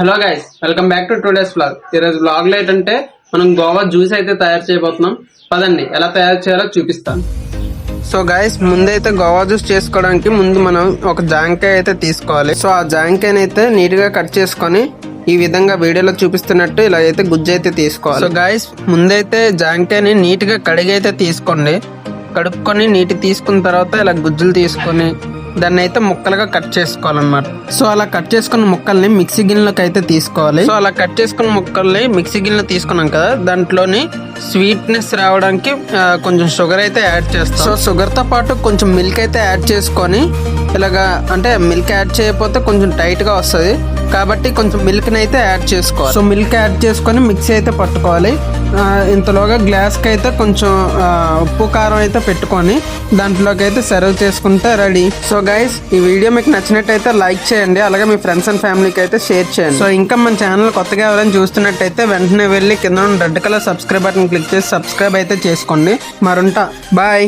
Hello guys, welcome back to today's vlog. ఈరోజు vlog లో ఏంటంటే మనం గోవా జ్యూస్ అయితే తయారు చేయబోతున్నాం. పదండి ఎలా తయారు చేయాలో చూపిస్తాను. సో గైస్, ముందైతే గోవా జ్యూస్ చేసుకోవడానికి ముందు మనం ఒక జాంకాయ అయితే తీసుకోవాలి. సో ఆ జాంకాయని అయితే నీట్ గా కట్ చేసుకొని ఈ విధంగా వీడియోలో చూపిస్తున్నట్టు ఇలా అయితే గుజ్జు అయితే తీసుకోవాలి. సో గైస్, ముందైతే జాంకాయని నీట్ గా కడిగి అయితే తీసుకోండి. కడుక్కొని నీటి తీసుకున్న తర్వాత ఇలా గుజ్జులు తీసుకొని దాన్ని అయితే ముక్కలుగా కట్ చేసుకోవాలన్నమాట. సో అలా కట్ చేసుకున్న ముక్కల్ని మిక్సీ గిన్నెలోకి అయితే తీసుకోవాలి. సో అలా కట్ చేసుకున్న ముక్కల్ని మిక్సీ గిన్నెలో తీసుకున్నాం కదా, దాంట్లోని స్వీట్నెస్ రావడానికి కొంచెం షుగర్ అయితే యాడ్ చేస్తాం. సో షుగర్ తో పాటు కొంచెం మిల్క్ అయితే యాడ్ చేసుకొని ఇలాగా, అంటే మిల్క్ యాడ్ చేయకపోతే కొంచెం టైట్ గా వస్తుంది కాబట్టి కొంచెం మిల్క్ ని అయితే యాడ్ చేసుకోవాలి. సో మిల్క్ యాడ్ చేసుకొని మిక్సీ అయితే పట్టుకోవాలి. ఇంతలోగా గ్లాస్ కి అయితే కొంచెం ఉప్పు కారం అయితే పెట్టుకొని దాంట్లోకి అయితే సర్వ్ చేసుకుంటే రెడీ. సో గైస్, ఈ వీడియో మీకు నచ్చినట్టయితే లైక్ చేయండి, అలాగే మీ ఫ్రెండ్స్ అండ్ ఫ్యామిలీకి అయితే షేర్ చేయండి. సో ఇంకా మన ఛానల్ కొత్తగా ఎవరైనా చూస్తున్నట్టయితే వెంటనే వెళ్ళి కింద red colour subscribe button click చేసి సబ్స్క్రైబ్ అయితే చేసుకోండి. మరుంటా, బాయ్.